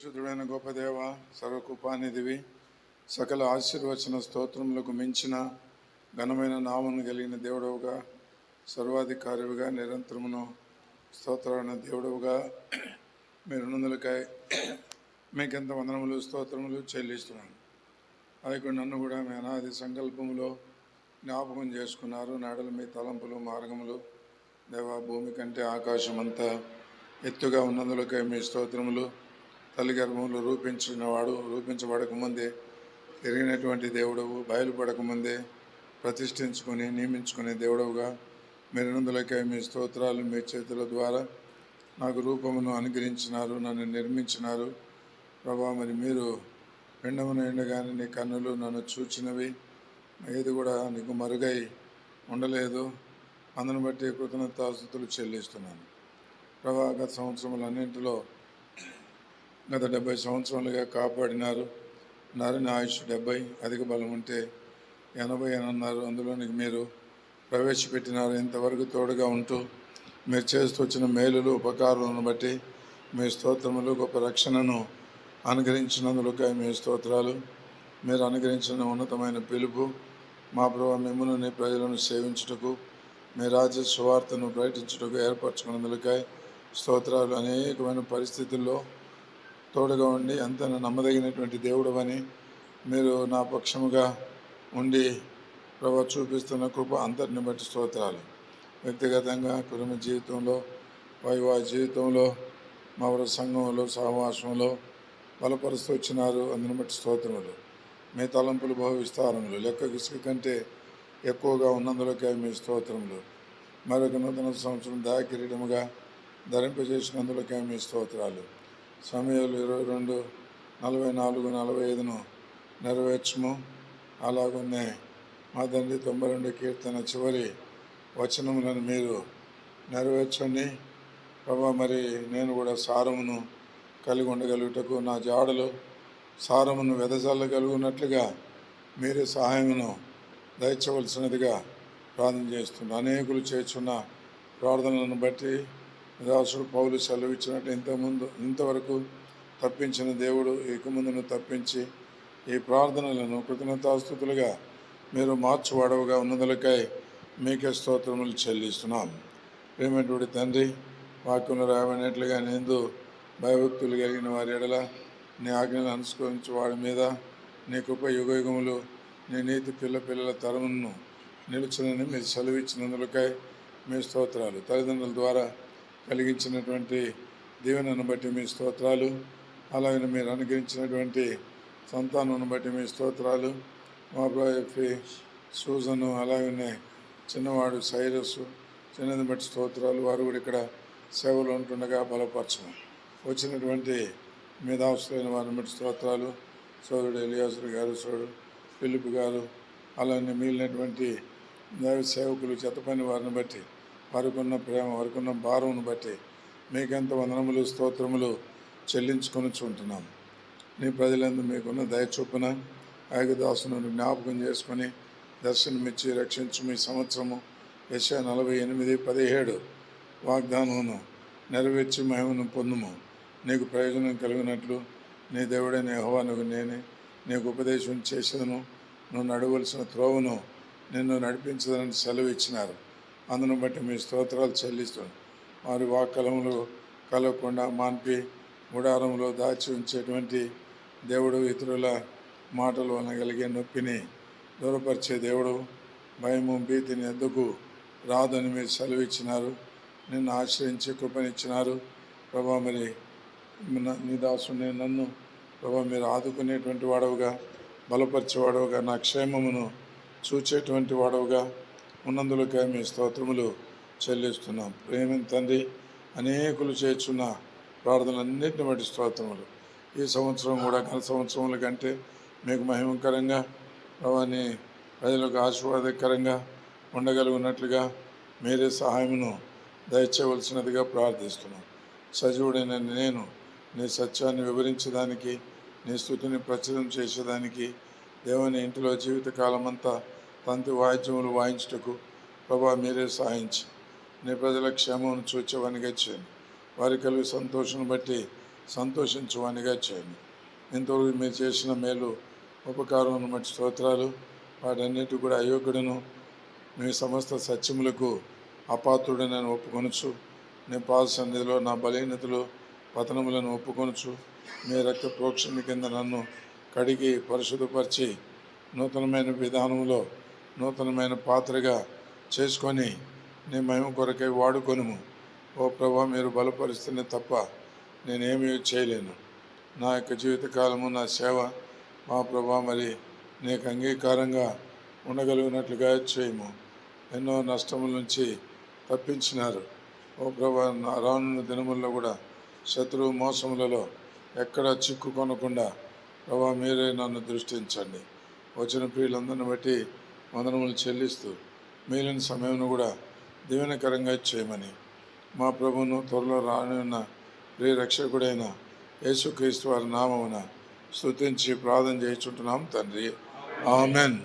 శుద్ధుడైన గొప్ప దేవ, సర్వకృపానిధివి, సకల ఆశీర్వచన స్తోత్రములకు మించిన ఘనమైన నామను కలిగిన దేవుడవుగా, సర్వాధికారివిగా, నిరంతరమును స్తోత్రమైన దేవుడవుగా మీరు నందులకై మీకెంత వందనములు స్తోత్రములు చెల్లిస్తున్నాను. అది నన్ను కూడా మీ అనాది సంకల్పములో జ్ఞాపకం చేసుకున్నారు. నాడల మీ తలంపులు మార్గములు దేవ, భూమి కంటే ఆకాశం అంతా ఎత్తుగా ఉన్నందులకై మీ స్తోత్రములు. తల్లి గర్భంలో రూపించినవాడు, రూపించబడకముందే ఎరిగినటువంటి దేవుడవు, బయలుపడకముందే ప్రతిష్ఠించుకొని నియమించుకునే దేవుడవుగా మీరునందులకై మీ స్తోత్రాలు. మీ చేతుల ద్వారా నాకు రూపమును అనుగ్రహించినారు, నన్ను నిర్మించినారు ప్రభా. మరి మీరు పిండమును ఎండగానే నీ కన్నులు నన్ను చూచినవి, ఏది కూడా నీకు మరుగై ఉండలేదు. అందును బట్టి కృతజ్ఞతాస్తుతులు చెల్లిస్తున్నాను ప్రభా. గత సంవత్సరములన్నింటిలో గత 70 సంవత్సరాలుగా కాపాడినారు. నరుని ఆయుష్ 70, అధిక బలం ఉంటే 80 అని అన్నారు. అందులోనికి మీరు ప్రవేశపెట్టినారు. ఇంతవరకు తోడుగా ఉంటూ మీరు చేస్తూ వచ్చిన మేలులు ఉపకారాలను బట్టి మీ స్తోత్రములు. గొప్ప రక్షణను అనుగ్రహించినందులకై మీ స్తోత్రాలు. మీరు అనుగ్రహించిన ఉన్నతమైన పిలుపు మా ప్రభు, మిమ్మల్ని నీ ప్రజలను సేవించుటకు, మీ రాజ్య సువార్తను ప్రకటించుటకు ఏర్పరచుకున్నందులకై స్తోత్రాలు. అనేకమైన పరిస్థితుల్లో తోడుగా ఉండి అంత నమ్మదగినటువంటి దేవుడు అని మీరు నా పక్షముగా ఉండి ప్రభు చూపిస్తున్న కృప అంతటిని బట్టి స్తోత్రాలు. వ్యక్తిగతంగా కుటుంబ జీవితంలో, వైవాహ జీవితంలో, మా సంఘంలో, సహవాసంలో బలపరుస్తూ వచ్చినారు. అందుని బట్టి స్తోత్రములు. మీ తలంపులు బహు విస్తారములు, లెక్క ఇసుక కంటే ఎక్కువగా ఉన్నందులకై మీ స్తోత్రములు. మరొక నూతన సంవత్సరం దాకిరీడముగా ధరింపజేసినందులకై మీ స్తోత్రాలు. సమయాలు 22, 44, 45 నెరవేర్చము. అలాగనే మా తండ్రి 92 కీర్తన చివరి వచనములను మీరు నెరవేర్చండి ప్రభా. మరి నేను కూడా సారమును కలిగి ఉండగలుగుటకు, నా జాడలు సారమును వెదజల్లగలుగునట్లుగా మీరే సహాయమును దయచవలసినదిగా ప్రార్థన చేస్తున్నాను. అనేకులు చేస్తున్న ప్రార్థనలను బట్టి దాసుడు పౌలు సెలవిచ్చినట్టు ఇంతవరకు తప్పించిన దేవుడు ఇక ముందును తప్పించి ఈ ప్రార్థనలను కృతజ్ఞతాస్తుతులుగా మీరు మార్చువాడవుగా ఉన్నదులకై మీకే స్తోత్రములు చెల్లిస్తున్నాం. ప్రేమటువంటి తండ్రి, వాక్యంలో రాబడినట్లుగా నేను భయభక్తులు కలిగిన వారి ఎడల నీ ఆజ్ఞలు అనుసరించి వాడి మీద నీ కృప యుగయుగములు నీ నీతి పిల్లల తరమును నిలుచునని మీరు సెలవిచ్చినందులకై మీ స్తోత్రాలు. తల్లిదండ్రుల ద్వారా కలిగించినటువంటి దీవెనను బట్టి మీ స్తోత్రాలు. అలాగే మీరు అనుగ్రహించినటువంటి సంతానం బట్టి మీ స్తోత్రాలు. మా బ్రాఫీ సూజను, అలాగనే చిన్నవాడు సైరస్సు, చిన్నది బట్టి స్తోత్రాలు. వారు కూడా ఇక్కడ సేవలు ఉంటుండగా బలపరచము. వచ్చినటువంటి మీద అవసరమైన వారిని బట్టి స్తోత్రాలు. సోదరుడు ఎలియాజరు గారు, సోదరుడు ఫిలిప్ గారు, అలాగే మిగిలినటువంటి దైవ సేవకులు, చెత్తపని వారిని బట్టి, వారికున్న ప్రేమ, వారికున్న భారమును బట్టి మీకెంత వందనములు స్తోత్రములు చెల్లించుకొనిచుంటున్నాం. నీ ప్రజలందు మీకున్న దయ చొప్పున ఐగుదాసును జ్ఞాపకం చేసుకొని దర్శనమిచ్చి రక్షించు. మీ సంవత్సరము యెషయా 48:17 వాగ్దానమును నెరవేర్చి మహిమను పొందుము. నీకు ప్రయోజనం కలిగినట్లు నీ దేవుడైన యెహోవాను నేనే నీకు ఉపదేశం చేసేదను, నువ్వు నడవలసిన త్రోవను నిన్ను నడిపించదని సెలవు ఇచ్చినారు. అందును బట్టి మీ స్తోత్రాలు చెల్లిస్తున్నాను. వారి వాక్కలములు కలగకుండా మాన్పి గుడారంలో దాచి ఉంచేటువంటి దేవుడు, ఇతరుల మాటల వలన కలిగే నొప్పిని దూరపరిచే దేవుడు, భయము భీతిని ఎందుకు రాదని మీరు సెలవు ఇచ్చినారు. నిన్ను ఆశ్రయించి కృపనిచ్చినారు ప్రభా. మరి నీ దాసుని నన్ను ప్రభా మీరు ఆదుకునేటువంటి వాడవుగా, బలపరిచేవాడవుగా, నా క్షేమమును చూచేటువంటి వాడవుగా ఉన్నందులకై మీ స్తోత్రములు చెల్లిస్తున్నాం. ప్రేమిని తండ్రి, అనేకులు చేర్చున్న ప్రార్థనలన్నింటిని బట్టి స్తోత్రములు. ఈ సంవత్సరం కూడా గత సంవత్సరముల కంటే మీకు మహిమకరంగా ప్రభాని ప్రజలకు ఆశీర్వాదకరంగా ఉండగలిగినట్లుగా మీరే సహాయమును దయచేయవలసినదిగా ప్రార్థిస్తున్నాం. సజీవుడైన నేను నీ సత్యాన్ని వివరించడానికి, నీ స్తుతిని ప్రచురం చేసేదానికి, దేవుని ఇంటిలో జీవితకాలమంతా తంతి వాయిద్యములు వాయించుటకు ప్రభా మీరే సహాయించి నీ ప్రజల క్షేమమును చూచేవానిగా చేయండి. వారి కలిగి సంతోషం బట్టి సంతోషించువానిగా చేయండి. ఇంతవరకు మీరు చేసిన మేలు ఉపకారం బట్టి స్తోత్రాలు. వాటన్నిటి కూడా అయోగ్యుడను మీ సమస్త సత్యములకు అపాత్రుడు నేను ఒప్పుకొనుచు, నీ పాద సన్నిధిలో నా బలహీనతలు పతనములను ఒప్పుకొనుచు, మీ రక్త ప్రోక్షణ కింద నన్ను కడిగి పరిశుద్ధపరిచి నూతనమైన విధానంలో నూతనమైన పాత్రగా చేసుకొని నీ మహిమ కొరకై వాడుకొనుము. ఓ ప్రభా, మీరు బలపరిస్తేనే తప్ప నేనేమీ చేయలేను. నా యొక్క జీవితకాలము, నా సేవ మా ప్రభా మరి నీకు అంగీకారంగా ఉండగలిగినట్లుగా చేయము. ఎన్నో నష్టముల నుంచి తప్పించినారు. ఓ ప్రభా, రానున్న దినముల్లో కూడా శత్రువు మోసములలో ఎక్కడ చిక్కుకొనకుండా ప్రభా మీరే నన్ను దృష్టించండి. వచ్చిన ప్రియులందరిని బట్టి వందనములు చెల్లిస్తూ మిగిలిన సమయంలో కూడా దీవెనకరంగా చేయమని మా ప్రభువును త్వరలో రానున్న ప్రియ రక్షకుడైన యేసుక్రీస్తు వారి నామమున స్తుతించి ప్రార్థన చేయుచుంటున్నాం తండ్రి. ఆమెన్.